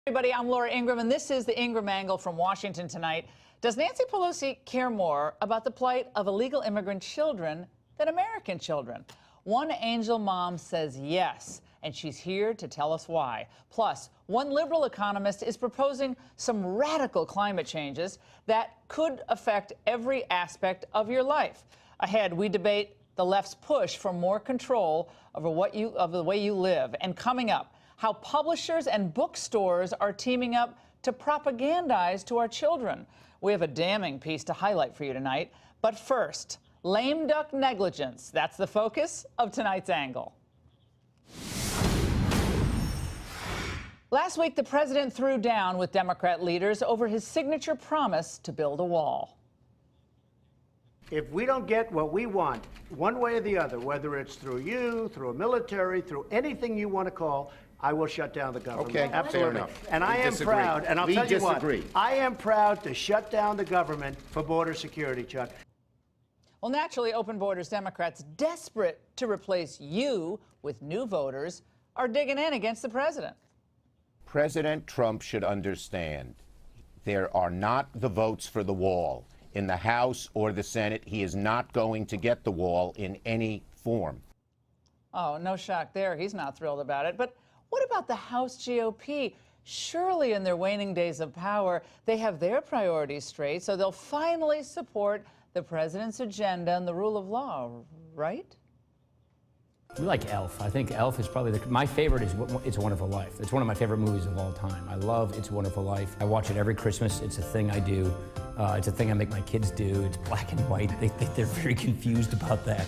Everybody, I'm Laura Ingraham, and this is the Ingraham Angle from Washington tonight. Does Nancy Pelosi care more about the plight of illegal immigrant children than American children? One angel mom says yes, and she's here to tell us why. Plus, one liberal economist is proposing some radical climate changes that could affect every aspect of your life. Ahead, we debate the left's push for more control over the way you live. And coming up, how publishers and bookstores are teaming up to propagandize to our children. We have a damning piece to highlight for you tonight. But first, lame duck negligence. That's the focus of tonight's angle. Last week, the president threw down with Democrat leaders over his signature promise to build a wall. If we don't get what we want, one way or the other, whether it's through you, through a military, through anything you want to call, I will shut down the government. Okay, absolutely. And I am proud, and I'll tell you what, I am proud to shut down the government for border security, Chuck. Well, naturally, open borders Democrats, desperate to replace you with new voters, are digging in against the president. President Trump should understand there are not the votes for the wall in the House or the Senate. He is not going to get the wall in any form. Oh, no shock there. He's not thrilled about it. But what about the House GOP? Surely in their waning days of power, they have their priorities straight, so they'll finally support the president's agenda and the rule of law, right? We like Elf. I think Elf is probably my favorite is It's a Wonderful Life. It's one of my favorite movies of all time. I love It's a Wonderful Life. I watch it every Christmas. It's a thing I do. It's a thing I make my kids do. It's black and white. They're very confused about that.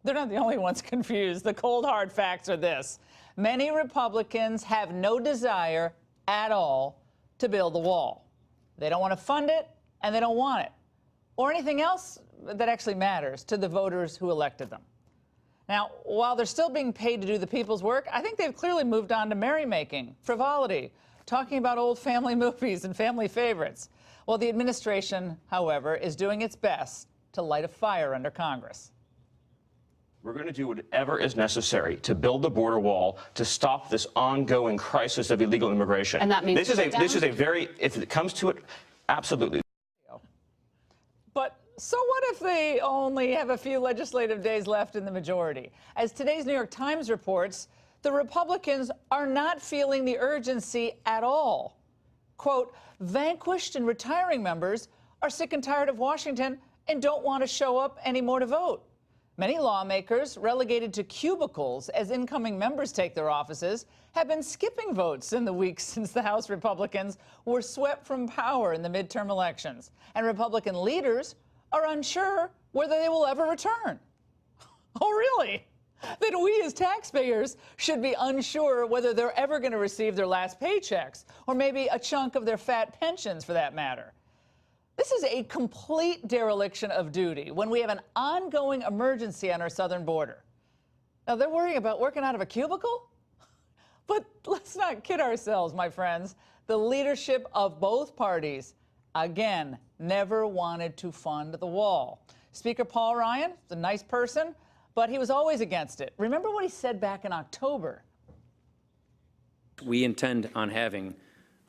They're not the only ones confused. The cold, hard facts are this. Many Republicans have no desire at all to build the wall. They don't want to fund it, and they don't want it, or anything else that actually matters to the voters who elected them. Now, while they're still being paid to do the people's work, I think they've clearly moved on to merrymaking, frivolity, talking about old family movies and family favorites. Well, the administration, however, is doing its best to light a fire under Congress. We're going to do whatever is necessary to build the border wall to stop this ongoing crisis of illegal immigration. And that means this is a very, if it comes to it, absolutely. But so what if they only have a few legislative days left in the majority? As today's New York Times reports, the Republicans are not feeling the urgency at all. Quote, vanquished and retiring members are sick and tired of Washington and don't want to show up anymore to vote. Many lawmakers, relegated to cubicles as incoming members take their offices, have been skipping votes in the weeks since the House Republicans were swept from power in the midterm elections. And Republican leaders are unsure whether they will ever return. Oh, really? Then we as taxpayers should be unsure whether they're ever going to receive their last paychecks, or maybe a chunk of their fat pensions for that matter. This is a complete dereliction of duty when we have an ongoing emergency on our southern border. Now, they're worrying about working out of a cubicle? But let's not kid ourselves, my friends. The leadership of both parties, again, never wanted to fund the wall. Speaker Paul Ryan is a nice person, but he was always against it. Remember what he said back in October? We intend on having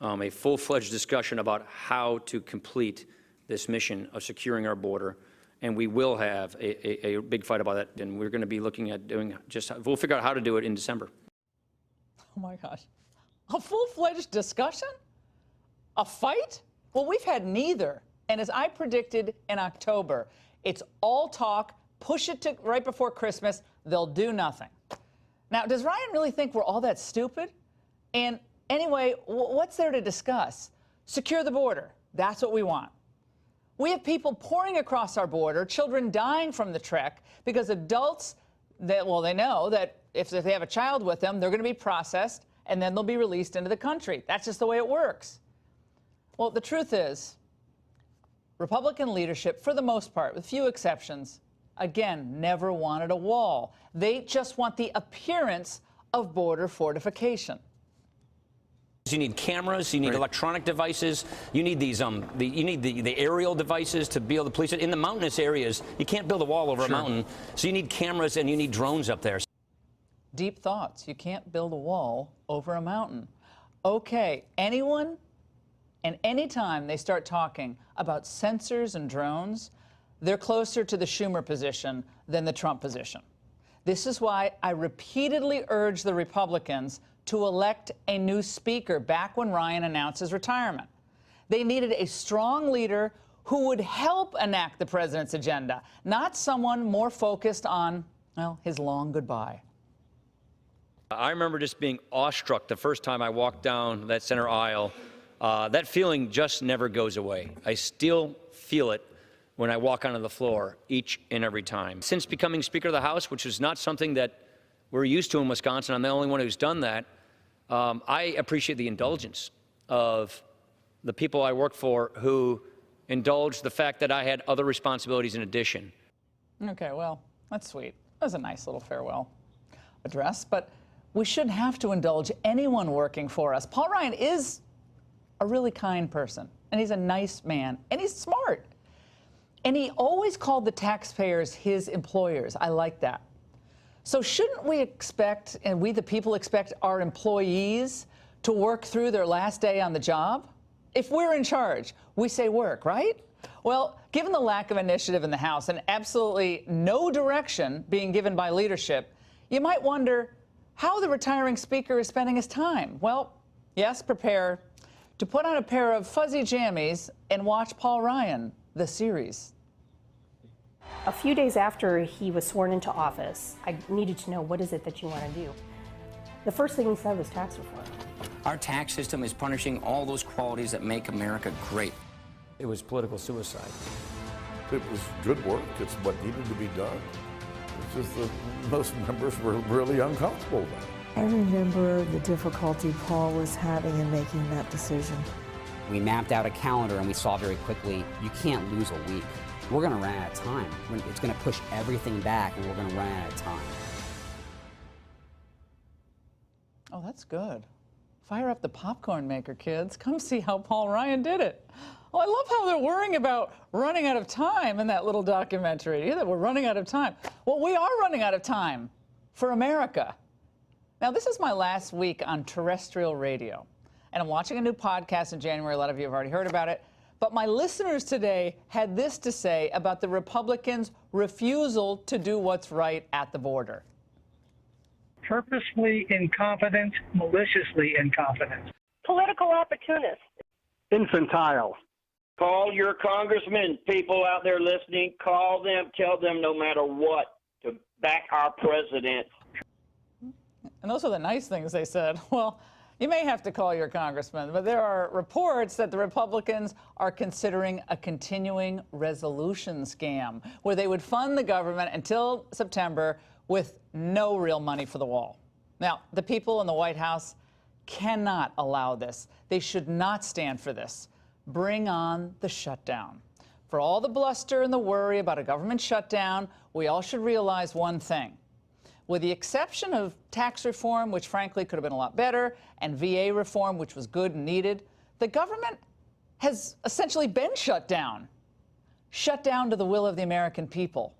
a full-fledged discussion about how to complete this mission of securing our border, and we will have a big fight about that, and we're going to be looking at doing we'll figure out how to do it in December. Oh my gosh, a full-fledged discussion? A fight? Well, we've had neither, and as I predicted in October, it's all talk, push it to right before Christmas, they'll do nothing. Now, does Ryan really think we're all that stupid? And anyway, what's there to discuss? Secure the border. That's what we want. We have people pouring across our border, children dying from the trek because adults, they know that if they have a child with them, they're going to be processed and then they'll be released into the country. That's just the way it works. Well, the truth is, Republican leadership, for the most part, with few exceptions, again, never wanted a wall. They just want the appearance of border fortification. You need cameras, you need electronic devices, you need these you need the aerial devices to be able to police it. In the mountainous areas, you can't build a wall over a mountain, so you need cameras and you need drones up there. Deep thoughts. You can't build a wall over a mountain. Okay, anyone and anytime they start talking about sensors and drones, they're closer to the Schumer position than the Trump position. This is why I repeatedly urge the Republicans to elect a new speaker back when Ryan announced his retirement. They needed a strong leader who would help enact the president's agenda, not someone more focused on, well, his long goodbye. I remember just being awestruck the first time I walked down that center aisle. That feeling just never goes away. I still feel it when I walk onto the floor each and every time. Since becoming Speaker of the House, which is not something that we're used to in Wisconsin, I'm the only one who's done that, I appreciate the indulgence of the people I work for who indulged the fact that I had other responsibilities in addition. Okay, well, that's sweet. That was a nice little farewell address, but we shouldn't have to indulge anyone working for us. Paul Ryan is a really kind person, and he's a nice man, and he's smart. And he always called the taxpayers his employers. I like that. So shouldn't we expect, and we the people expect, our employees to work through their last day on the job? If we're in charge, we say work, right? Well, given the lack of initiative in the House and absolutely no direction being given by leadership, you might wonder how the retiring speaker is spending his time. Well, yes, prepare to put on a pair of fuzzy jammies and watch Paul Ryan, the series. A few days after he was sworn into office, I needed to know, what is it that you want to do? The first thing he said was tax reform. Our tax system is punishing all those qualities that make America great. It was political suicide. It was good work. It's what needed to be done. It's just that most members were really uncomfortable about it. I remember the difficulty Paul was having in making that decision. We mapped out a calendar and we saw very quickly, you can't lose a week. We're going to run out of time. It's going to push everything back and we're going to run out of time. Oh, that's good. Fire up the popcorn maker, kids. Come see how Paul Ryan did it. Well, I love how they're worrying about running out of time in that little documentary. Yeah, that we're running out of time. Well, we are running out of time for America. Now, this is my last week on terrestrial radio, and I'm watching a new podcast in January. A lot of you have already heard about it. But my listeners today had this to say about the Republicans' refusal to do what's right at the border. Purposefully incompetent, maliciously incompetent. Political opportunists. Infantile. Call your congressmen, people out there listening. Call them, tell them no matter what to back our president. And those are the nice things they said. Well, you may have to call your congressman, but there are reports that the Republicans are considering a continuing resolution scam where they would fund the government until September with no real money for the wall. Now, the people in the White House cannot allow this. They should not stand for this. Bring on the shutdown. For all the bluster and the worry about a government shutdown, we all should realize one thing. With the exception of tax reform, which frankly could have been a lot better, and VA reform, which was good and needed, the government has essentially been shut down to the will of the American people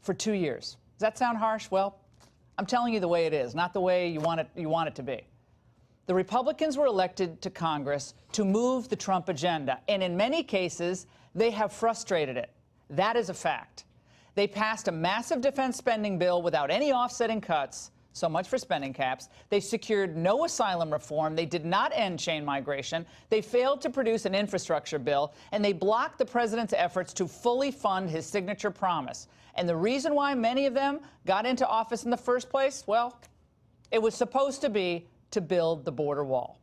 for 2 years. Does that sound harsh? Well, I'm telling you the way it is, not the way you want it to be. The Republicans were elected to Congress to move the Trump agenda, and in many cases, they have frustrated it. That is a fact. They passed a massive defense spending bill without any offsetting cuts. So much for spending caps. They secured no asylum reform. They did not end chain migration. They failed to produce an infrastructure bill, and they blocked the president's efforts to fully fund his signature promise. And the reason why many of them got into office in the first place, well, it was supposed to be to build the border wall.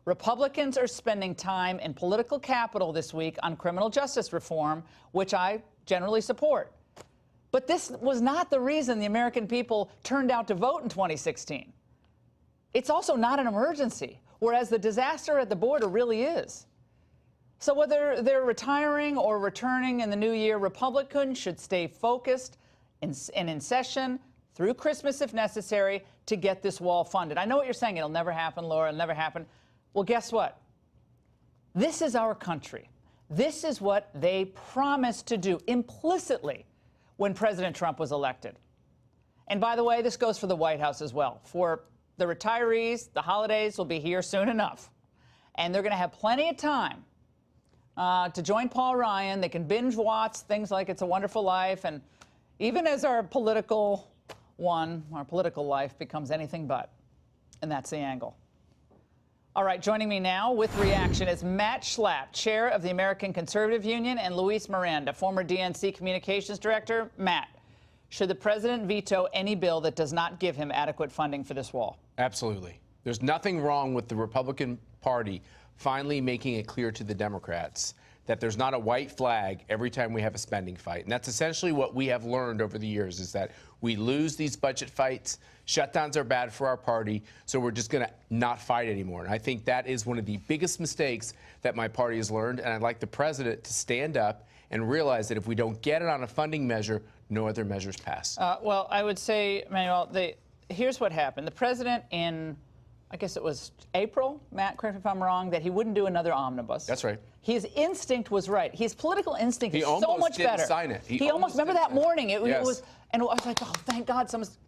Republicans are spending time and political capital this week on criminal justice reform, which I generally support. But this was not the reason the American people turned out to vote in 2016. It's also not an emergency, whereas the disaster at the border really is. So whether they're retiring or returning in the new year, Republicans should stay focused and in session through Christmas if necessary to get this wall funded. I know what you're saying. It'll never happen, Laura. It'll never happen. Well, guess what? This is our country. This is what they promised to do implicitly when President Trump was elected. And by the way, this goes for the White House as well. For the retirees, the holidays will be here soon enough. And they're going to have plenty of time to join Paul Ryan. They can binge watch things like It's a Wonderful Life. And even as our political life becomes anything but. And that's the angle. All right, joining me now with reaction is Matt Schlapp, chair of the American Conservative Union, and Luis Miranda, former DNC communications director. Matt, should the president veto any bill that does not give him adequate funding for this wall? Absolutely. There's nothing wrong with the Republican Party finally making it clear to the Democrats that there's not a white flag every time we have a spending fight. And that's essentially what we have learned over the years, is that we lose these budget fights. Shutdowns are bad for our party, so we're just going to not fight anymore. And I think that is one of the biggest mistakes that my party has learned. And I'd like the president to stand up and realize that if we don't get it on a funding measure, no other measures pass. Well, I would say, Manuel, here's what happened. The president in, I guess it was April, Matt, correct me if I'm wrong, that he wouldn't do another omnibus. That's right. His instinct was right. His political instinct is so much better. He almost didn't sign it. He almost remember that morning. It Yes. was, and I was like, oh, thank God someone's.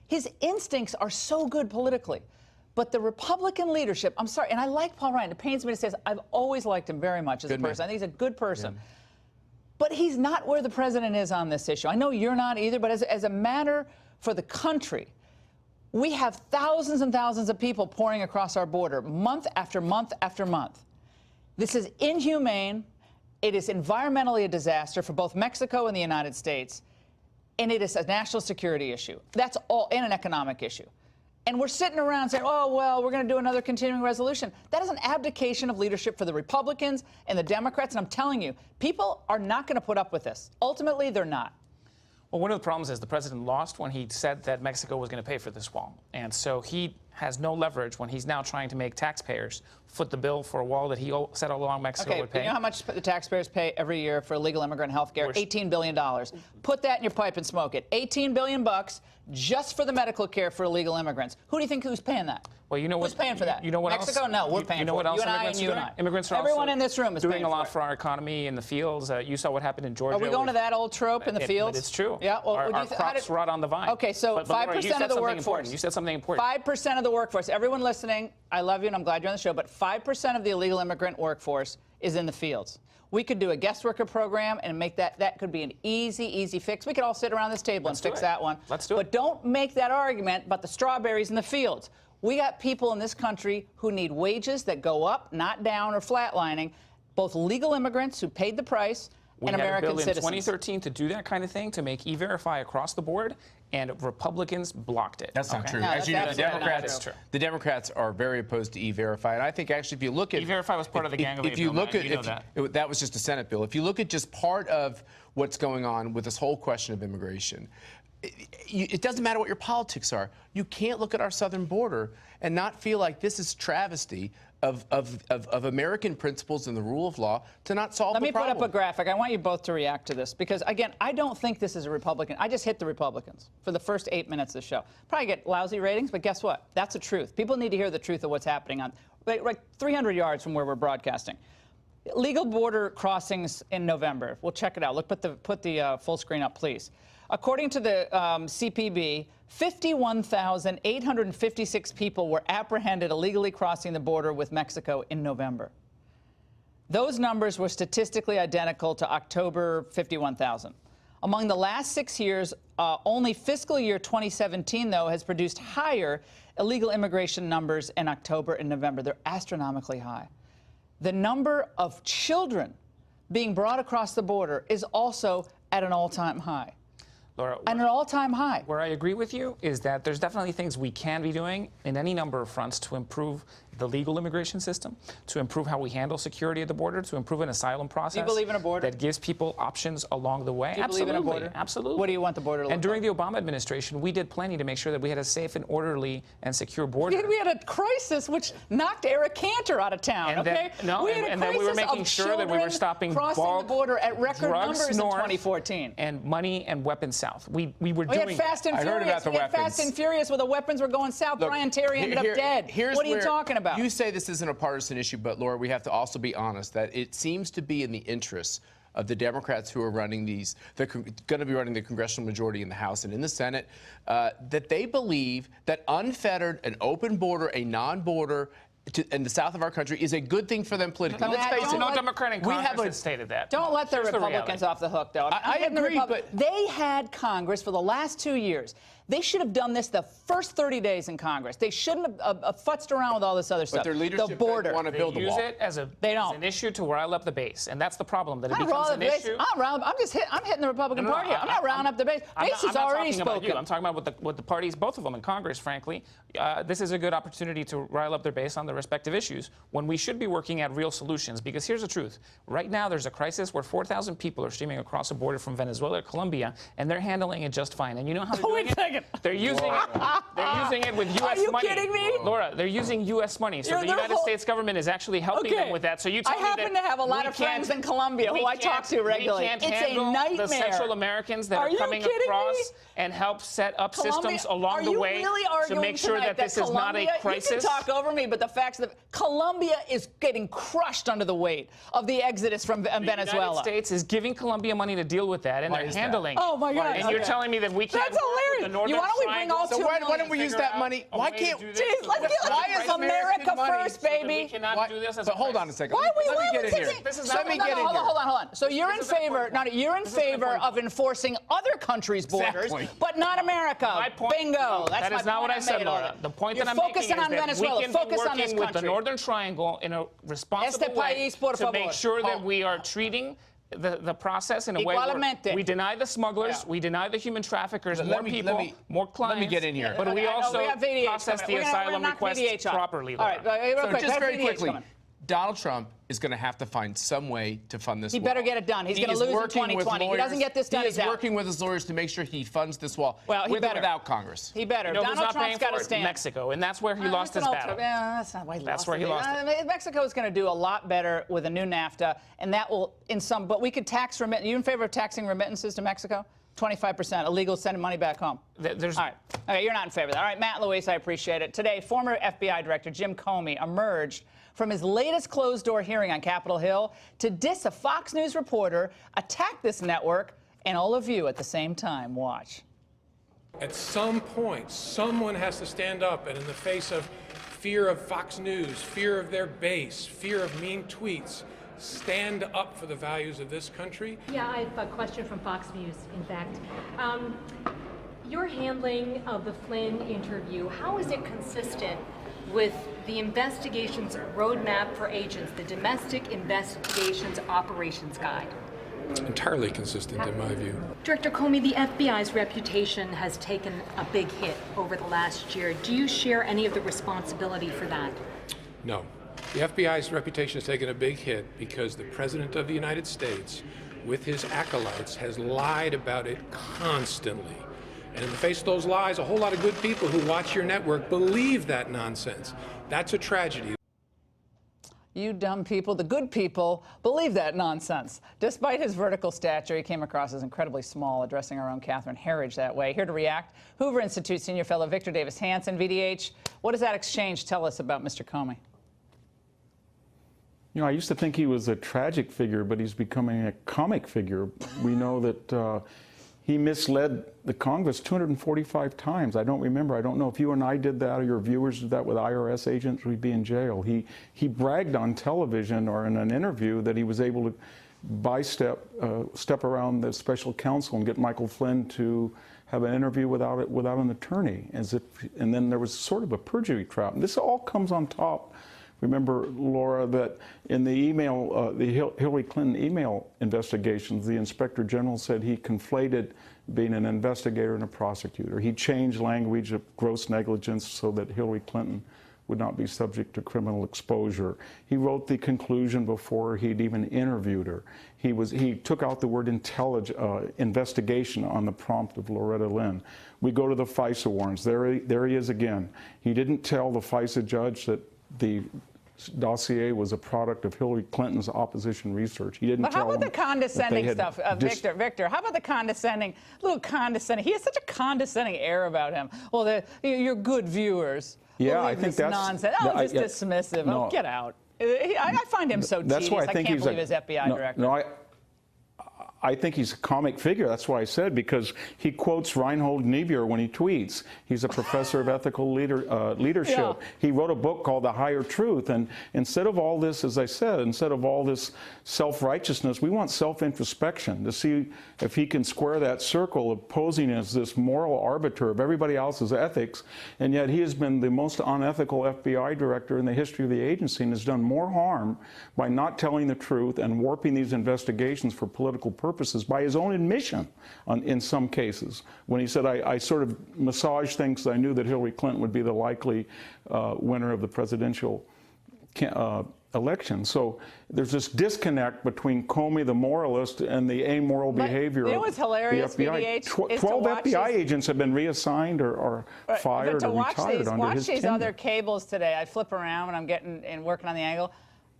His instincts are so good politically. But the Republican leadership, I'm sorry, and I like Paul Ryan. It pains me to say this. I've always liked him very much as a person. I think he's a good person. Yeah. But he's not where the president is on this issue. I know you're not either, but as a matter for the country, we have thousands and thousands of people pouring across our border month after month after month. This is inhumane. It is environmentally a disaster for both Mexico and the United States. And it is a national security issue. That's all, and an economic issue. And we're sitting around saying, oh, well, we're going to do another continuing resolution. That is an abdication of leadership for the Republicans and the Democrats. And I'm telling you, people are not going to put up with this. Ultimately, they're not. Well, one of the problems is the president lost when he said that Mexico was going to pay for this wall. And so he has no leverage when he's now trying to make taxpayers foot the bill for a wall that he said all along Mexico would pay. You know how much the taxpayers pay every year for illegal immigrant health care? $18 billion. Put that in your pipe and smoke it. $18 billion just for the medical care for illegal immigrants. Who do you think who's paying that? Well, you know who's paying for that? You know what Mexico? else? No, we're paying you know for what it. else You and I and you and I. Immigrants are Everyone also in this room is doing paying a lot for for our economy in the fields. You saw what happened in Georgia. Are we going to that old trope in the fields? But it's true. Yeah. Well, our crops rot on the vine. Okay, so 5% of the workforce. You said something important. 5% of the workforce. Everyone listening, I love you and I'm glad you're on the show, but 5% of the illegal immigrant workforce is in the fields. We could do a guest worker program and make that could be an easy fix. We could all sit around this table and fix that one. Let's do it. But don't make that argument about the strawberries in the fields. We got people in this country who need wages that go up, not down or flatlining, both legal immigrants who paid the price and American citizens. We had a bill in 2013 to do that kind of thing, to make E-Verify across the board, and Republicans blocked it. That's not true. No, As you know, true. the Democrats are very opposed to E-Verify. And I think actually if you look at... E-Verify was part of the gang of if you look at, that was just a Senate bill. If you look at just part of what's going on with this whole question of immigration, it doesn't matter what your politics are. You can't look at our southern border and not feel like this is travesty of American principles and the rule of law to not solve the problem. Let me put up a graphic. I want you both to react to this because, again, I don't think this is a Republican. I just hit the Republicans for the first 8 minutes of the show. Probably get lousy ratings, but guess what? That's the truth. People need to hear the truth of what's happening on like 300 yards from where we're broadcasting. Legal border crossings in November. We'll check it out. Look, put the full screen up, please. According to the CPB, 51,856 people were apprehended illegally crossing the border with Mexico in November. Those numbers were statistically identical to October 51,000. Among the last 6 years, only fiscal year 2017, though, has produced higher illegal immigration numbers in October and November. They're astronomically high. The number of children being brought across the border is also at an all-time high. Laura, and an all-time high. Where I agree with you is that there's definitely things we can be doing in any number of fronts to improve the legal immigration system, to improve how we handle security at the border, to improve an asylum process. Do you believe in a border? That gives people options along the way. Do you believe in a border? Absolutely. What do you want the border to look And during like? the Obama administration, we did plenty to make sure that we had a safe and orderly and secure border. We had a crisis which knocked Eric Cantor out of town, and okay? Then we were making sure that we were stopping crossing the border at record numbers north in 2014. And money and weapons south. We were We had Fast and Furious. We had Fast and Furious where the weapons were going south. Look, Brian Terry ended up dead. What are you talking about? You say this isn't a partisan issue, but Laura, we have to also be honest that it seems to be in the interests of the Democrats who are running these, they're going to be running the congressional majority in the House and in the Senate, that they believe that unfettered, an open border, a non-border, in the south of our country is a good thing for them politically. Let's face it. No Democrat in Congress has stated that. Don't let the Republicans off the hook, though. I agree, but they had Congress for the last 2 years. They should have done this the first 30 days in Congress. They shouldn't have futzed around with all this other stuff. But their leadership the border. want to build the wall. They use it as an issue to rile up the base, and that's the problem. That it becomes an issue. I'm hitting the Republican Party here. I'm not rounding up the base. Base is already spoken. I'm talking about what the parties, both of them in Congress, frankly. This is a good opportunity to rile up their base on the respective issues when we should be working at real solutions. Because here's the truth. Right now, there's a crisis where 4,000 people are streaming across the border from Venezuela to Colombia, and they're handling it just fine. And you know how they're doing it? Wait a second. They're using it with U.S. money. Are you kidding me? Laura, they're using U.S. money. So the United States government is actually helping them with that. So you tell me that I happen to have a lot of friends in Colombia who I talk to regularly. We can't it's handle a nightmare. the Central Americans that are coming across and help set up systems along the way to make sure that this is not a crisis. You can talk over me, but the facts that Colombia is getting crushed under the weight of the exodus from Venezuela. The United States is giving Colombia money to deal with that, and they're handling it. Oh my God! And you're telling me that we can't That's hilarious. With the Northern Why don't we bring all So why don't we use that money? Why can't? Jeez, why is America first, baby? We cannot do this as a hold on a second. Why Let me get in here. Let me get in here. Hold on. So you're in favor. You're in favor of enforcing other countries' borders, but not America. Bingo. That is not what I said, Laura. The point that I'm making is that we can be working with the Northern Triangle in a responsible way to make sure that we are treating the process in a way where we deny the smugglers, we deny the human traffickers, more people, more clients. Let me get in here. But we also process the asylum requests properly. All right, real quick. Just very quickly, Donald Trump is going to have to find some way to fund this wall. He better get it done. He's going to lose in 2020. He doesn't get this done. He is working with his lawyers to make sure he funds this wall with or without Congress. He better. Donald Trump's got to stand. Mexico, and that's where he lost his battle. That's not why he lost it. Mexico is going to do a lot better with a new NAFTA, and that will, but we could tax remittance. Are you in favor of taxing remittances to Mexico? 25% illegal, sending money back home. All right. Okay, you're not in favor of that. All right, Matt Luis, I appreciate it. Today, former FBI Director Jim Comey emerged from his latest closed-door hearing on Capitol Hill to diss a Fox News reporter, attack this network, and all of you at the same time. Watch. At some point, someone has to stand up, and in the face of fear of Fox News, fear of their base, fear of mean tweets, stand up for the values of this country. Yeah, I have a question from Fox News, in fact. Your handling of the Flynn interview, how is it consistent with the investigation's roadmap for agents, the Domestic Investigations Operations Guide? Entirely consistent, in my view. Director Comey, the FBI's reputation has taken a big hit over the last year. Do you share any of the responsibility for that? No. The FBI's reputation has taken a big hit because the President of the United States, with his acolytes, has lied about it constantly. And in the face of those lies, a whole lot of good people who watch your network believe that nonsense. That's a tragedy. You dumb people, the good people, believe that nonsense. Despite his vertical stature, he came across as incredibly small, addressing our own Catherine Herridge that way. Here to react, Hoover Institute senior fellow Victor Davis Hanson, VDH. What does that exchange tell us about Mr. Comey? You know, I used to think he was a tragic figure, but he's becoming a comic figure. We know that he misled the Congress 245 times. I don't remember. I don't know if you and I did that or your viewers did that with IRS agents, we'd be in jail. He bragged on television or in an interview that he was able to step around the special counsel and get Michael Flynn to have an interview without an attorney, and then there was sort of a perjury trap. And this all comes on top. Remember, Laura, that in the email, the Hillary Clinton email investigations, the Inspector General said he conflated being an investigator and a prosecutor. He changed language of gross negligence so that Hillary Clinton would not be subject to criminal exposure. He wrote the conclusion before he'd even interviewed her. He took out the word investigation on the prompt of Loretta Lynn. We go to the FISA warrants. There he is again. He didn't tell the FISA judge that the dossier was a product of Hillary Clinton's opposition research. He didn't tell them. But how about the condescending stuff, Victor? How about the condescending, little condescending? He has such a condescending air about him. Well, you're good viewers. Yeah, I think that's nonsense. Oh, just dismissive. No, get out. I find him so tedious. I can't believe his FBI director. No, I think he's a comic figure. That's why I said, because he quotes Reinhold Niebuhr when he tweets. He's a professor of ethical leadership. Yeah. He wrote a book called The Higher Truth. And instead of all this, as I said, instead of all this self-righteousness, we want self-introspection to see if he can square that circle of posing as this moral arbiter of everybody else's ethics. And yet he has been the most unethical FBI director in the history of the agency and has done more harm by not telling the truth and warping these investigations for political purposes by his own admission in some cases, when he said, I sort of massaged things because I knew that Hillary Clinton would be the likely winner of the presidential election. So there's this disconnect between Comey, the moralist, and the amoral behavior you know what's hilarious, of the FBI. VDH, is 12 to watch FBI agents have been reassigned or fired or retired under his these tenure. other cables today. I flip around when I'm getting and working on the angle.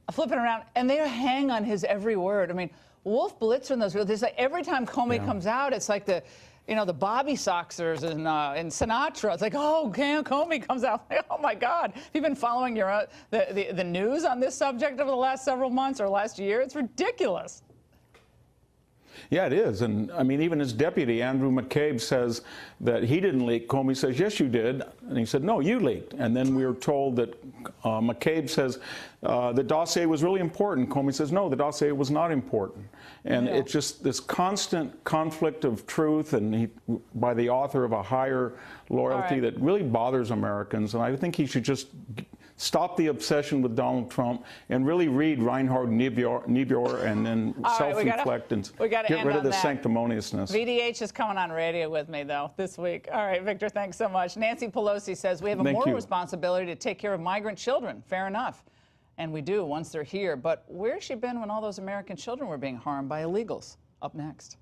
I'm flipping around, and they hang on his every word. I mean, Wolf Blitzer and those videos, there's like every time Comey comes out, it's like the Bobby Soxers and Sinatra. It's like, oh, Comey comes out. Like, oh my God! Have you been following the news on this subject over the last several months or last year? It's ridiculous. Yeah, it is. And I mean, even his deputy, Andrew McCabe, says that he didn't leak. Comey says, yes, you did. And he said, no, you leaked. And then we were told that McCabe says the dossier was really important. Comey says, no, the dossier was not important. And it's just this constant conflict of truth and by the author of A Higher Loyalty that really bothers Americans. And I think he should just stop the obsession with Donald Trump and really read Reinhold Niebuhr and then self-reflect and get rid of the sanctimoniousness. VDH is coming on radio with me, though, this week. All right, Victor, thanks so much. Nancy Pelosi says we have a moral responsibility to take care of migrant children. Fair enough. And we do once they're here. But where's she been when all those American children were being harmed by illegals? Up next.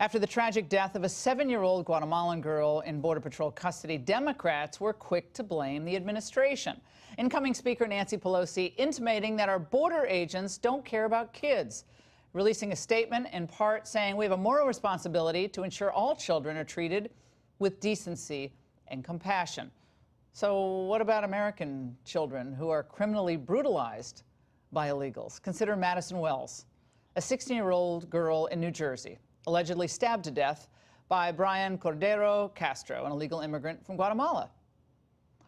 After the tragic death of a 7-year-old Guatemalan girl in Border Patrol custody, Democrats were quick to blame the administration. Incoming Speaker Nancy Pelosi intimating that our border agents don't care about kids, releasing a statement in part saying we have a moral responsibility to ensure all children are treated with decency and compassion. So what about American children who are criminally brutalized by illegals? Consider Madison Wells, a 16-year-old girl in New Jersey, allegedly stabbed to death by Brian Cordero Castro, an illegal immigrant from Guatemala.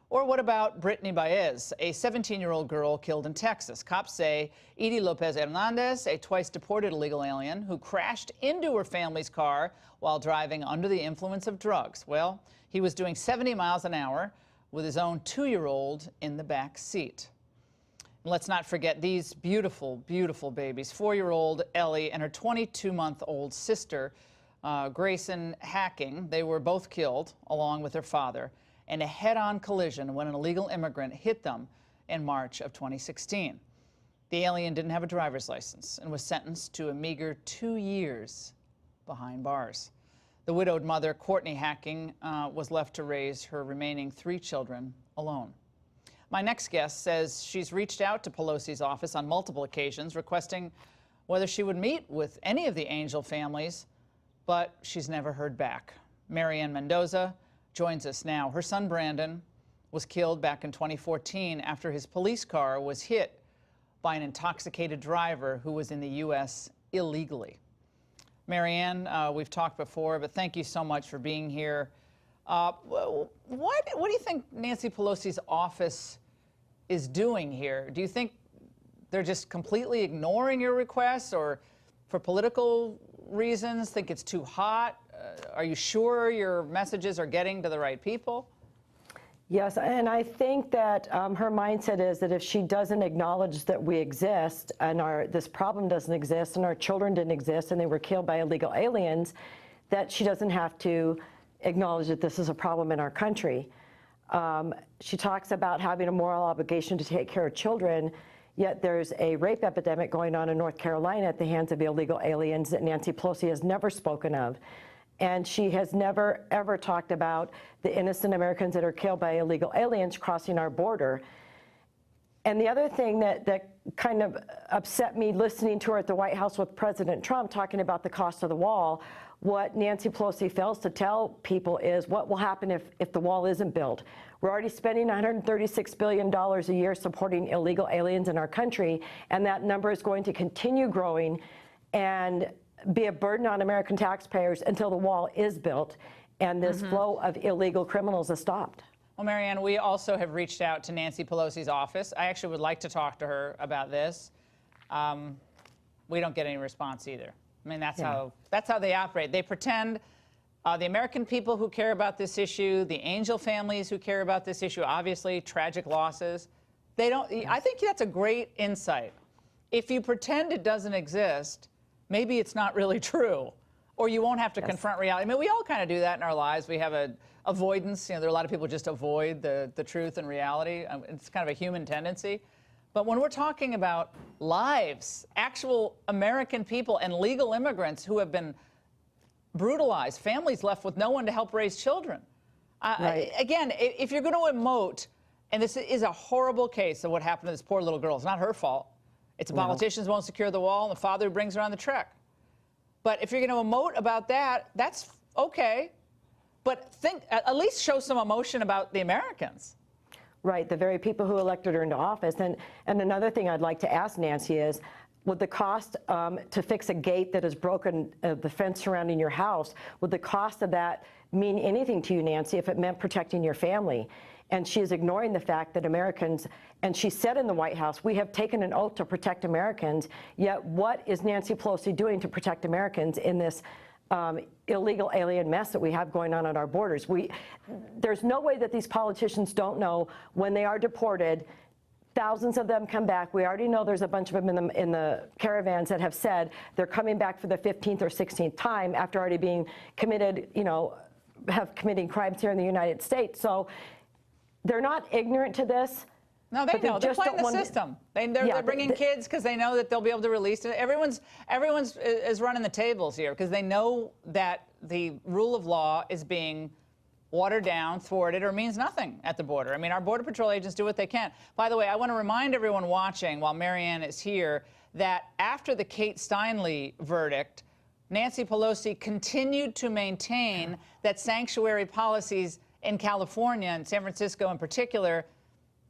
Or what about Brittany Baez, a 17-year-old girl killed in Texas? Cops say Edie Lopez Hernandez, a twice-deported illegal alien who crashed into her family's car while driving under the influence of drugs. Well, he was doing 70 miles an hour with his own 2-year-old in the back seat. Let's not forget these beautiful, beautiful babies. 4-year-old Ellie and her 22-month-old sister, Grayson Hacking. They were both killed, along with their father, in a head-on collision when an illegal immigrant hit them in March of 2016. The alien didn't have a driver's license and was sentenced to a meager 2 years behind bars. The widowed mother, Courtney Hacking, was left to raise her remaining 3 children alone. My next guest says she's reached out to Pelosi's office on multiple occasions requesting whether she would meet with any of the Angel families, but she's never heard back. Marianne Mendoza joins us now. Her son Brandon was killed back in 2014 after his police car was hit by an intoxicated driver who was in the U.S. illegally. Marianne, we've talked before, but thank you so much for being here. What do you think Nancy Pelosi's office is doing here? Do you think they're just completely ignoring your requests, or for political reasons think it's too hot? Are you sure your messages are getting to the right people? Yes, and I think that her mindset is that if she doesn't acknowledge that we exist and this problem doesn't exist and our children didn't exist and they were killed by illegal aliens, that she doesn't have to acknowledge that this is a problem in our country. She talks about having a moral obligation to take care of children, yet there's a rape epidemic going on in North Carolina at the hands of illegal aliens that Nancy Pelosi has never spoken of. And she has never, ever talked about the innocent Americans that are killed by illegal aliens crossing our border. And the other thing that kind of upset me listening to her at the White House with President Trump talking about the cost of the wall What Nancy Pelosi fails to tell people is what will happen if the wall isn't built. We're already spending $136 billion a year supporting illegal aliens in our country, and that number is going to continue growing and be a burden on American taxpayers until the wall is built and this flow of illegal criminals is stopped. Well, Marianne, we also have reached out to Nancy Pelosi's office. I actually would like to talk to her about this. We don't get any response either. I mean, that's how they operate. They pretend the American people who care about this issue, the angel families who care about this issue, obviously tragic losses. They don't. I think that's a great insight. If you pretend it doesn't exist, maybe it's not really true, or you won't have to confront reality. I mean, we all kind of do that in our lives. We have a avoidance. You know, there are a lot of people who just avoid the truth and reality. It's kind of a human tendency. But when we're talking about lives, actual American people and legal immigrants who have been brutalized, families left with no one to help raise children. Again, if you're going to emote, and this is a horrible case of what happened to this poor little girl. It's not her fault. It's the politicians won't secure the wall and the father who brings her on the trek. But if you're going to emote about that, that's okay. But at least show some emotion about the Americans. Right, the very people who elected her into office. And another thing I'd like to ask Nancy is, would the cost to fix a gate that is broken, the fence surrounding your house, would the cost of that mean anything to you, Nancy, if it meant protecting your family? And she is ignoring the fact that Americans, and she said in the White House, we have taken an oath to protect Americans, yet what is Nancy Pelosi doing to protect Americans in this illegal alien mess that we have going on at our borders? There's no way that these politicians don't know when they are deported. Thousands of them come back. We already know there's a bunch of them in the caravans that have said they're coming back for the 15th or 16th time after already being committed, committing crimes here in the United States. So they're not ignorant to this. No, they know. They're playing the system. They're bringing kids because they know that they'll be able to release it. Everyone's is running the tables here because they know that the rule of law is being watered down, thwarted, or means nothing at the border. I mean, our Border Patrol agents do what they can. By the way, I want to remind everyone watching while Marianne is here that after the Kate Steinle verdict, Nancy Pelosi continued to maintain that sanctuary policies in California and San Francisco in particular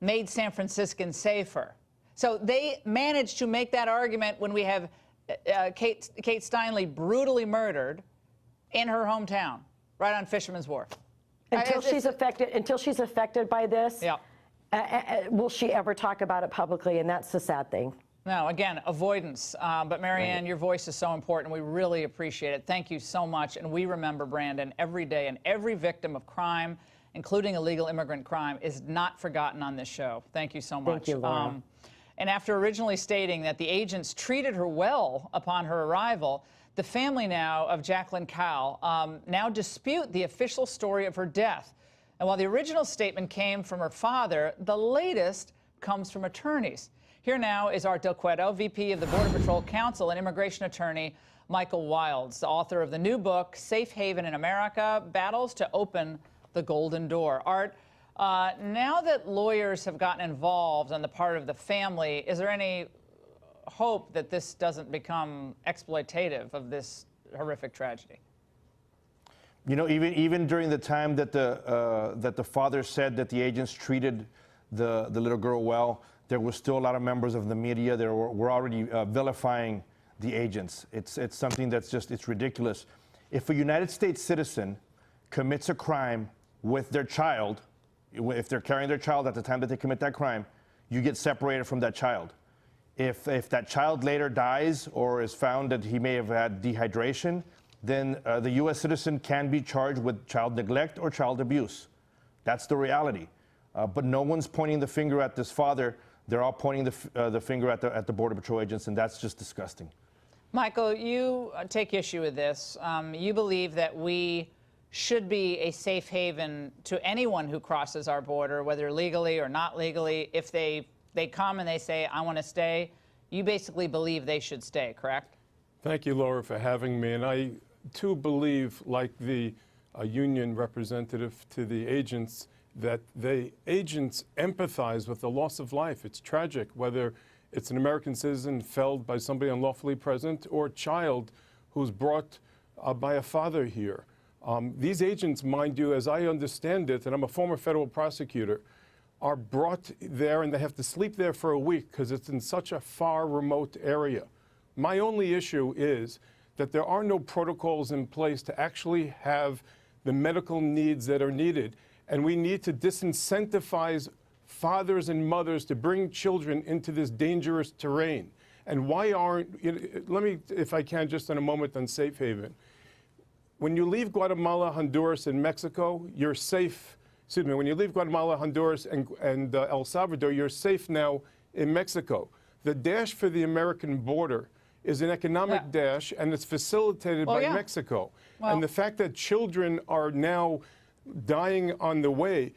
made San Franciscans safer. So they managed to make that argument when we have Kate Steinle brutally murdered in her hometown, right on Fisherman's Wharf. Until she's affected by this, will she ever talk about it publicly? And that's the sad thing. No, again, avoidance. But Marianne, your voice is so important. We really appreciate it. Thank you so much. And we remember Brandon every day, and every victim of crime, including illegal immigrant crime, is not forgotten on this show. Thank you so much. Thank you, Laura. And after originally stating that the agents treated her well upon her arrival, the family now of Jacqueline Cowell now dispute the official story of her death. And while the original statement came from her father, the latest comes from attorneys. Here now is Art Del Cueto, VP of the Border Patrol Council and immigration attorney Michael Wilds, the author of the new book, Safe Haven in America, Battles to Open the Golden Door. Art, now that lawyers have gotten involved on the part of the family, is there any hope that this doesn't become exploitative of this horrific tragedy? You know, even during the time that the father said that the agents treated the little girl well, there were still a lot of members of the media that were already vilifying the agents. It's something that's just, it's ridiculous. If a United States citizen commits a crime with their child, if they're carrying their child at the time that they commit that crime, you get separated from that child. If that child later dies or is found that he may have had dehydration, then the U.S. citizen can be charged with child neglect or child abuse. That's the reality. But no one's pointing the finger at this father. They're all pointing the finger at the Border Patrol agents, and that's just disgusting. Michael, you take issue with this. You believe that we should be a safe haven to anyone who crosses our border, whether legally or not legally. If they come and they say, I want to stay, you basically believe they should stay, correct? Thank you, Laura, for having me. And I, too, believe, like the union representative to the agents, that the agents empathize with the loss of life. It's tragic, whether it's an American citizen felled by somebody unlawfully present or a child who's brought by a father here. These agents, mind you, as I understand it, and I'm a former federal prosecutor, are brought there and they have to sleep there for a week because it's in such a far remote area. My only issue is that there are no protocols in place to actually have the medical needs that are needed. And we need to disincentivize fathers and mothers to bring children into this dangerous terrain. And why aren't, let me, if I can, just in a moment on safe haven. When you leave Guatemala, Honduras, and Mexico, you're safe. Excuse me, when you leave Guatemala, Honduras, and El Salvador, you're safe now in Mexico. The dash for the American border is an economic dash, and it's facilitated by Mexico. Well, and the fact that children are now dying on the way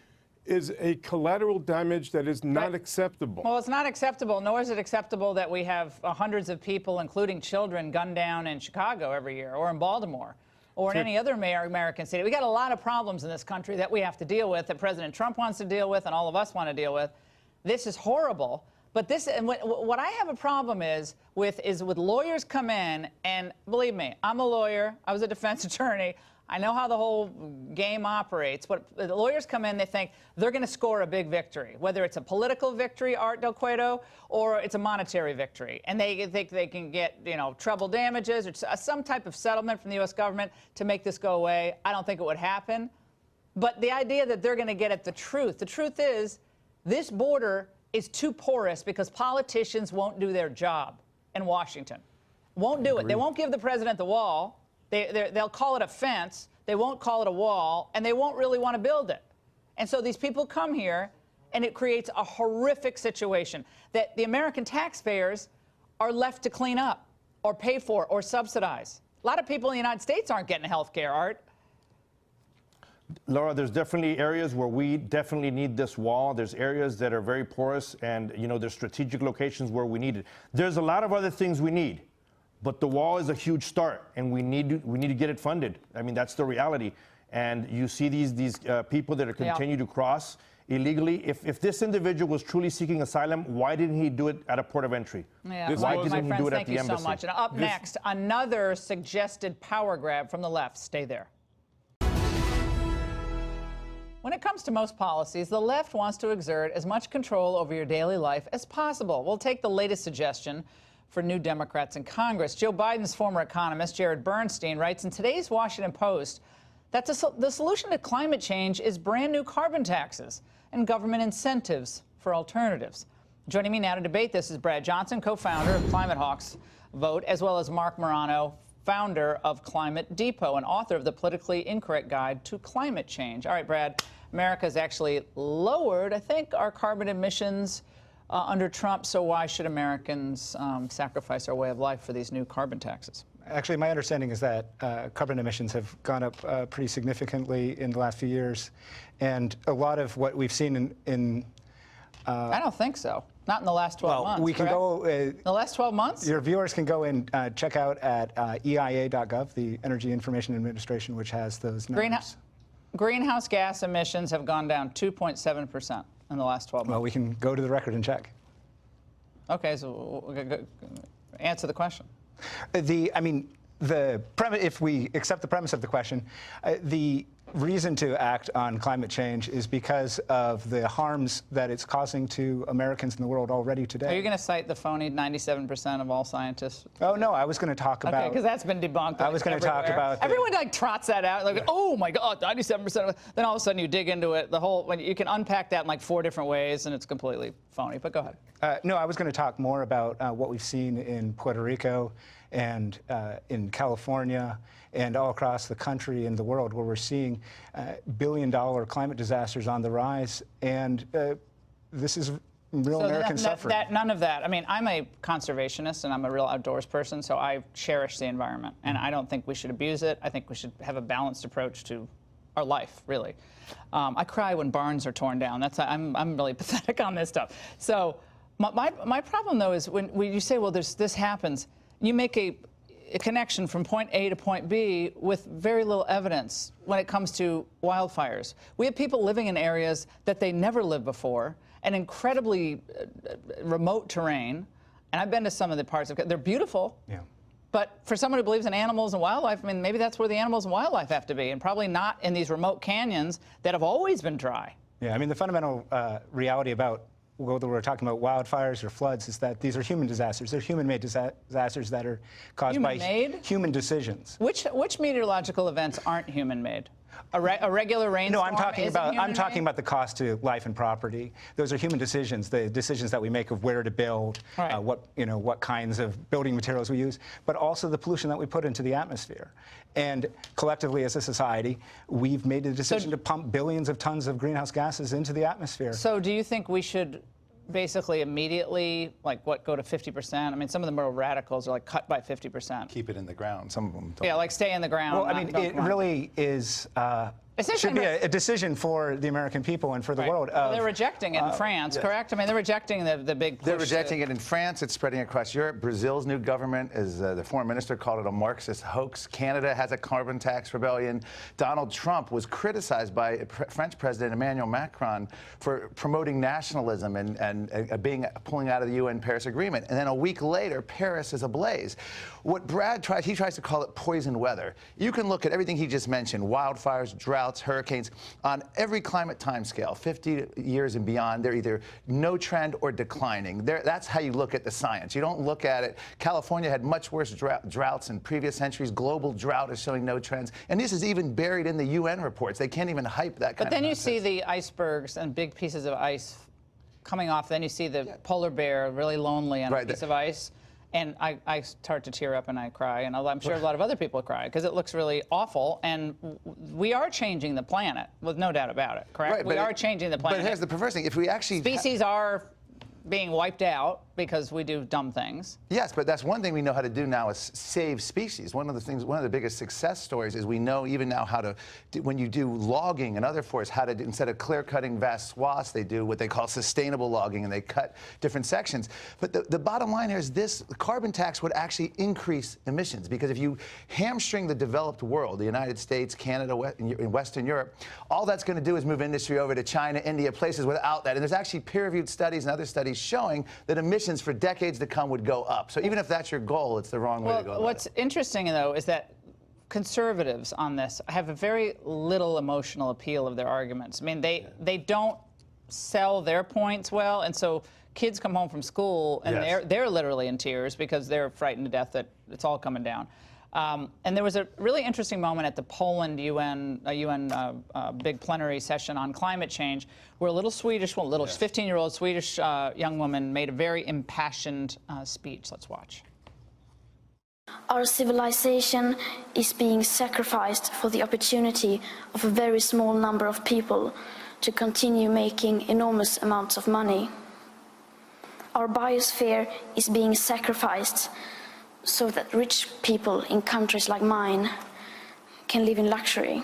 is a collateral damage that is not acceptable. Well, it's not acceptable, nor is it acceptable that we have hundreds of people, including children, gunned down in Chicago every year, or in Baltimore, or in any other American city. We got a lot of problems in this country that we have to deal with, that President Trump wants to deal with, and all of us want to deal with. This is horrible. But this, and what I have a problem is with lawyers come in, and believe me, I'm a lawyer, I was a defense attorney, I know how the whole game operates, but the lawyers come in, they think they're going to score a big victory, whether it's a political victory, Art Del Cueto, or it's a monetary victory. And they think they can get, treble damages or some type of settlement from the U.S. government to make this go away. I don't think it would happen. But the idea that they're going to get at the truth is this border is too porous because politicians won't do their job in Washington. Won't do it. They won't give the president the wall. They'll call it a fence. They won't call it a wall, and they won't really want to build it. And so these people come here, and it creates a horrific situation that the American taxpayers are left to clean up or pay for or subsidize. A lot of people in the United States aren't getting health care, Art. Laura, there's definitely areas where we definitely need this wall. There's areas that are very porous, and there's strategic locations where we need it. There's a lot of other things we need. But the wall is a huge start, and we need to get it funded. I mean, that's the reality. And you see these people that are continue to cross illegally. If this individual was truly seeking asylum, why didn't he do it at a port of entry? Yeah. Why didn't he do it at the embassy? Thank you so much. And up next, another suggested power grab from the left. Stay there. When it comes to most policies, the left wants to exert as much control over your daily life as possible. We'll take the latest suggestion for new Democrats in Congress. Joe Biden's former economist, Jared Bernstein, writes in today's Washington Post that the solution to climate change is brand new carbon taxes and government incentives for alternatives. Joining me now to debate this is Brad Johnson, co-founder of Climate Hawks Vote, as well as Mark Morano, founder of Climate Depot and author of the Politically Incorrect Guide to Climate Change. All right, Brad, America's actually lowered, I think, our carbon emissions under Trump, so why should Americans sacrifice our way of life for these new carbon taxes? Actually, my understanding is that carbon emissions have gone up pretty significantly in the last few years, and a lot of what we've seen in I don't think so. Not in the last 12 months. We can go. The last 12 months? Your viewers can go and check out at EIA.gov, the Energy Information Administration, which has those numbers. Greenhouse gas emissions have gone down 2.7% in the last 12 months. Well, we can go to the record and check. Okay, so answer the question. If we accept the premise of the question, the reason to act on climate change is because of the harms that it's causing to Americans in the world already today. Are you going to cite the phony 97% of all scientists? Oh, no, I was going to talk about... Okay, because that's been debunked. I was going to talk about... Everyone trots that out, like, oh my God, 97%. Then all of a sudden you dig into it, you can unpack that in like 4 different ways, and it's completely phony, but go ahead. No, I was going to talk more about what we've seen in Puerto Rico and in California and all across the country and the world, where we're seeing billion-dollar climate disasters on the rise, and this is real American suffering. None of that. I mean, I'm a conservationist, and I'm a real outdoors person, so I cherish the environment, and I don't think we should abuse it. I think we should have a balanced approach to our life, really. I cry when barns are torn down. I'm really pathetic on this stuff. So my problem, though, is when you say, well, this happens, you make a connection from point A to point B with very little evidence when it comes to wildfires. We have people living in areas that they never lived before, an incredibly remote terrain, and I've been to some of the parts of they're beautiful, But for someone who believes in animals and wildlife, I mean, maybe that's where the animals and wildlife have to be, and probably not in these remote canyons that have always been dry. Yeah, I mean, the fundamental reality about whether we're talking about wildfires or floods is that these are human disasters. They're human-made disasters that are caused by human decisions. Which meteorological events aren't human-made? A regular rainstorm? No, I'm talking about the cost to life and property. Those are human decisions, the decisions that we make of where to build, what kinds of building materials we use, but also the pollution that we put into the atmosphere. And collectively, as a society, we've made the decision to pump billions of tons of greenhouse gases into the atmosphere. So do you think we should basically immediately, go to 50%? I mean, some of the more radicals are like cut by 50%. Keep it in the ground. Some of them don't. Yeah, like stay in the ground. Well, I mean, it really is. Should be a decision for the American people and for the world. Well, they're rejecting it in France, correct? I mean, they're rejecting the big push. They're rejecting it in France. It's spreading across Europe. Brazil's new government, as the foreign minister called it, a Marxist hoax. Canada has a carbon tax rebellion. Donald Trump was criticized by French President Emmanuel Macron for promoting nationalism and pulling out of the UN Paris Agreement. And then a week later, Paris is ablaze. What Brad tries, he tries to call it poison weather. You can look at everything he just mentioned, wildfires, droughts, hurricanes, on every climate timescale, 50 years and beyond, they're either no trend or declining. That's how you look at the science. You don't look at it. California had much worse droughts in previous centuries. Global drought is showing no trends. And this is even buried in the UN reports. They can't even hype that kind of But then you nonsense. see the icebergs and big pieces of ice coming off. Then you see the polar bear really lonely on a piece of ice. And I start to tear up and I cry, and I'm sure a lot of other people cry because it looks really awful. And we are changing the planet, with no doubt about it, correct? Right, we are changing the planet. But here's the perverse thing: if we actually species are being wiped out because we do dumb things. Yes, but that's one thing we know how to do now is save species. One of the biggest success stories is we know even now how to, when you do logging and other forests, how to, instead of clear-cutting vast swaths, they do what they call sustainable logging, and they cut different sections. But the bottom line here is this: the carbon tax would actually increase emissions, because if you hamstring the developed world, the United States, Canada, Western Europe, all that's going to do is move industry over to China, India, places without that. And there's actually peer-reviewed studies and other studies showing that emissions for decades to come would go up. So even if that's your goal, it's the wrong way to go. What's interesting, though, is that conservatives on this have a very little emotional appeal of their arguments. I mean, they don't sell their points well, and so kids come home from school and they're literally in tears because they're frightened to death that it's all coming down. And there was a really interesting moment at the Poland UN big plenary session on climate change, where a little 15-year-old Swedish young woman made a very impassioned speech. Let's watch. Our civilization is being sacrificed for the opportunity of a very small number of people to continue making enormous amounts of money. Our biosphere is being sacrificed so that rich people in countries like mine can live in luxury.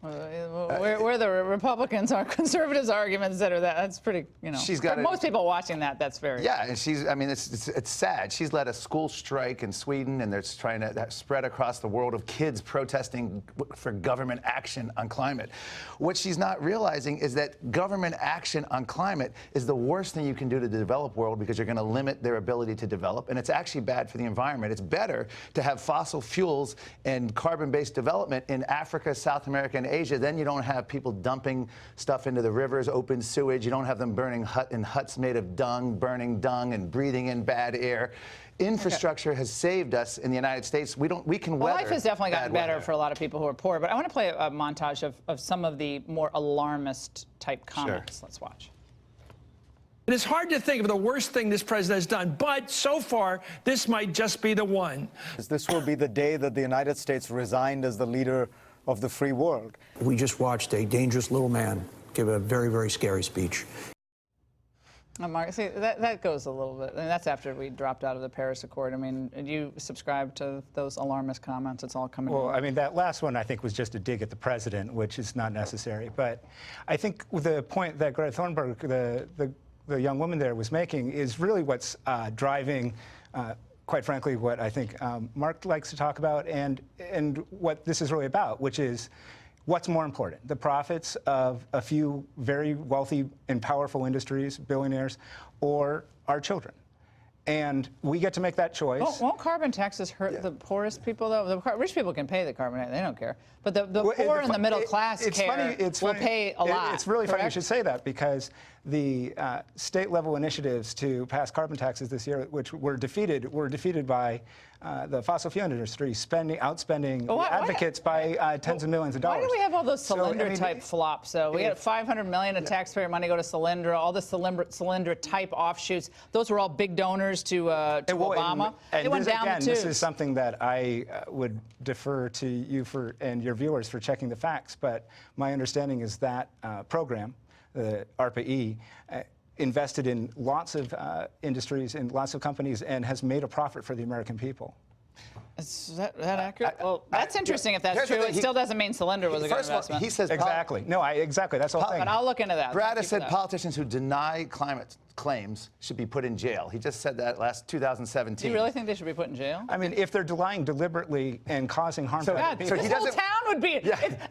Where the Republicans are conservatives' arguments that are that's pretty, for most people watching that's very. Yeah, and I mean, it's sad. She's led a school strike in Sweden, and they're trying to spread across the world of kids protesting for government action on climate. What she's not realizing is that government action on climate is the worst thing you can do to the developed world, because you're going to limit their ability to develop, and it's actually bad for the environment. It's better to have fossil fuels and carbon-based development in Africa, South America, and Asia. Then you don't have people dumping stuff into the rivers, open sewage. You don't have them burning in huts made of dung, burning dung and breathing in bad air. Infrastructure has saved us in the United States. We can weather. Life has definitely gotten better weather for a lot of people who are poor. But I want to play a montage of some of the more alarmist type comments. Let's watch. It is hard to think of the worst thing this president has done, but so far, this might just be the one. This will be the day that the United States resigned as the leader of the free world. We just watched a dangerous little man give a very, very scary speech. Mark, see, that goes a little bit. I mean, that's after we dropped out of the Paris Accord. I mean, do you subscribe to those alarmist comments? It's all coming. Well, I mean, that last one I think was just a dig at the president, which is not necessary. But I think the point that Greta Thunberg, the young woman there, was making is really what's driving. Quite frankly, what I think Mark likes to talk about, and what this is really about, which is what's more important, the profits of a few very wealthy and powerful industries, billionaires, or our children. And we get to make that choice. Won't carbon taxes hurt the poorest people, though? The rich people can pay the carbon tax. They don't care. But the poor and the middle class will pay a lot. It's really funny you correct? should say that, because the state-level initiatives to pass carbon taxes this year, which were defeated by the fossil fuel industry, outspending the advocates by tens of millions of dollars. Why do we have all those Solyndra-type flops, though? We had $500 million of taxpayer money go to Solyndra, all the Solyndra-type offshoots. Those were all big donors to Obama. And they went down the tubes. This is something that I would defer to you and your viewers for checking the facts, but my understanding is that program, the ARPA-E, invested in lots of industries and lots of companies and has made a profit for the American people. Is that accurate? Well, that's interesting if that's true. It still doesn't mean Solyndra was a good investment. He says exactly. Exactly. That's the whole thing. But I'll look into that. Brad has said politicians who deny climate claims should be put in jail. He just said that last 2017. Do you really think they should be put in jail? I mean, if they're lying deliberately and causing harm to other people. This whole town would be.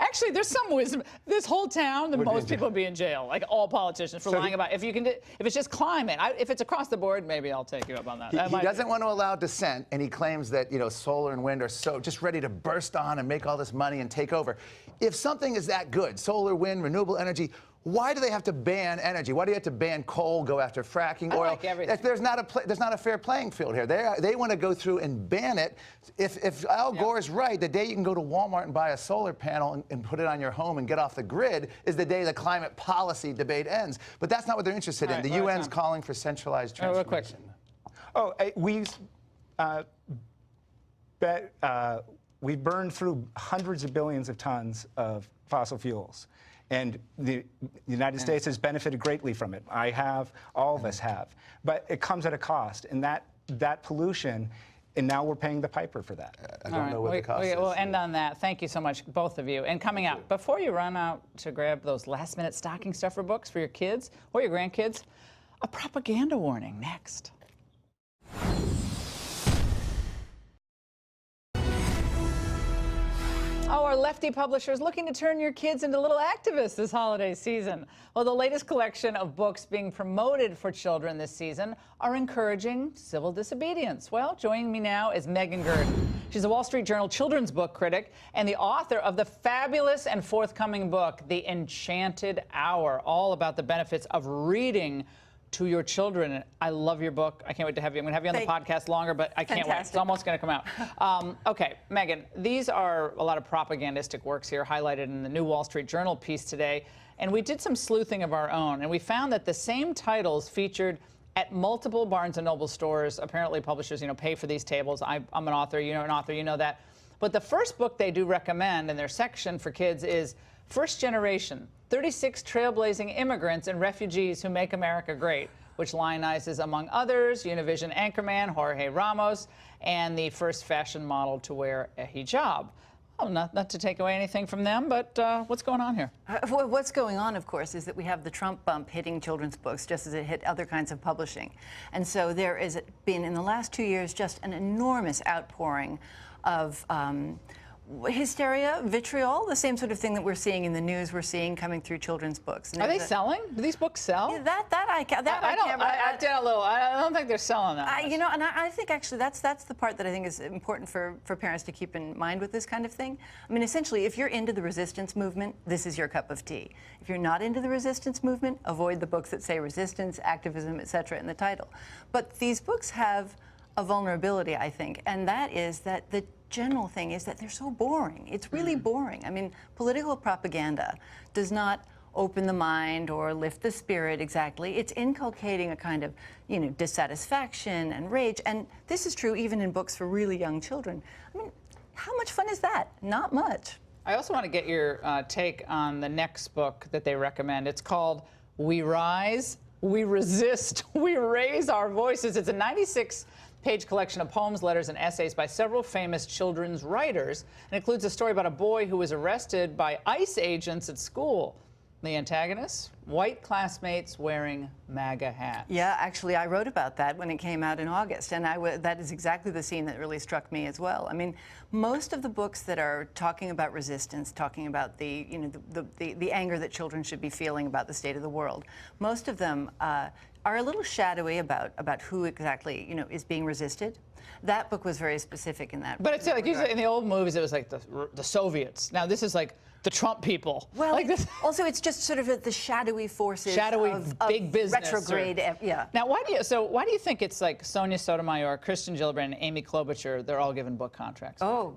Actually, there's some wisdom. This whole town, most people would be in jail, like all politicians, for lying about. If it's just climate, if it's across the board, maybe I'll take you up on that. He doesn't want to allow dissent, and he claims that solar and wind are so just ready to burst on and make all this money and take over. If something is that good, solar, wind, renewable energy, why do they have to ban energy? Why do you have to ban coal, go after fracking, oil? Like everything. There's not a fair playing field here. They want to go through and ban it. If Al Gore is right, the day you can go to Walmart and buy a solar panel and put it on your home and get off the grid is the day the climate policy debate ends. But that's not what they're interested in. The UN's calling for centralized transformation. We burned through hundreds of billions of tons of fossil fuels. And the United States has benefited greatly from it. I have, all of us have. But it comes at a cost. And that pollution, and now we're paying the piper for that. I don't know what the cost is. We'll end on that. Thank you so much, both of you. And coming up, before you run out to grab those last-minute stocking stuffer books for your kids or your grandkids, a propaganda warning next. Our lefty publishers looking to turn your kids into little activists this holiday season. Well, the latest collection of books being promoted for children this season are encouraging civil disobedience. Well, joining me now is Megan Gerd. She's a Wall Street Journal children's book critic and the author of the fabulous and forthcoming book, The Enchanted Hour, all about the benefits of reading to your children. I love your book. I can't wait to have you. I'm going to have you on the podcast longer, but I can't wait. It's almost going to come out. Okay, Megan, these are a lot of propagandistic works here highlighted in the new Wall Street Journal piece today. And we did some sleuthing of our own, and we found that the same titles featured at multiple Barnes & Noble stores. Apparently publishers, pay for these tables. I'm an author, an author, that. But the first book they do recommend in their section for kids is First Generation, 36 Trailblazing Immigrants and Refugees Who Make America Great, which lionizes, among others, Univision anchorman Jorge Ramos and the first fashion model to wear a hijab. Oh, not to take away anything from them, but what's going on here? What's going on, of course, is that we have the Trump bump hitting children's books just as it hit other kinds of publishing. And so there has been, in the last 2 years, just an enormous outpouring of hysteria, vitriol, the same sort of thing that we're seeing in the news, we're seeing coming through children's books. Are they selling? Do these books sell? Yeah, I don't think they're selling that. And I think actually that's the part that I think is important for parents to keep in mind with this kind of thing. I mean, essentially, if you're into the resistance movement, this is your cup of tea. If you're not into the resistance movement, avoid the books that say resistance, activism, etc. in the title. But these books have a vulnerability, I think, and that is that the general thing is that they're so boring. It's really boring. I mean, political propaganda does not open the mind or lift the spirit exactly. It's inculcating a kind of, dissatisfaction and rage. And this is true even in books for really young children. I mean, how much fun is that? Not much. I also want to get your take on the next book that they recommend. It's called We Rise, We Resist, We Raise Our Voices. It's a 96-page collection of poems, letters, and essays by several famous children's writers. It includes a story about a boy who was arrested by ICE agents at school. The antagonists, white classmates wearing MAGA hats. Yeah, actually, I wrote about that when it came out in August, and that is exactly the scene that really struck me as well. I mean, most of the books that are talking about resistance, talking about the anger that children should be feeling about the state of the world, most of them are a little shadowy about who exactly is being resisted. That book was very specific in that. But it's like usually in the old movies, it was like the Soviets. Now this is like the Trump people. Well, like this. Also it's just sort of the shadowy forces of big business. Retrograde, yeah. Now, why do you think it's like Sonia Sotomayor, Christian Gillibrand, and Amy Klobuchar, they're all given book contracts? Oh,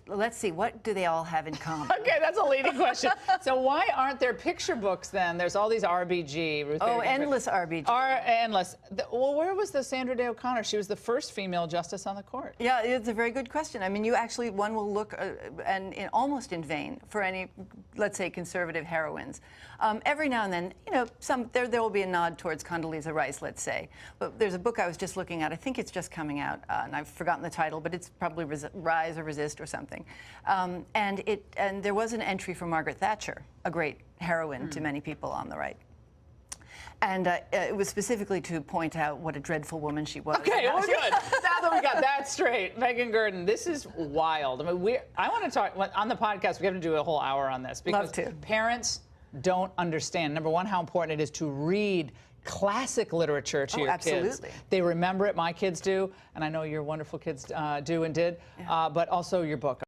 let's see. What do they all have in common? Okay, that's a leading question. So why aren't there picture books then? There's all these RBG. Endless RBG. Endless. Well, where was the Sandra Day O'Connor? She was the first female justice on the court. Yeah, it's a very good question. I mean, one will look almost in vain for any, let's say, conservative heroines. Every now and then, there will be a nod towards Condoleezza Rice, let's say. But there's a book I was just looking at. I think it's just coming out, and I've forgotten the title, but it's probably Rise or Resist or something. And there was an entry for Margaret Thatcher, a great heroine to many people on the right. And it was specifically to point out what a dreadful woman she was. Okay, well, good. Now that we got that straight, Megan Gurdon, this is wild. I mean, I want to talk on the podcast. We have to do a whole hour on this because parents don't understand. Number one, how important it is to read classic literature to your kids. They remember it. My kids do, and I know your wonderful kids do and did. But also your book.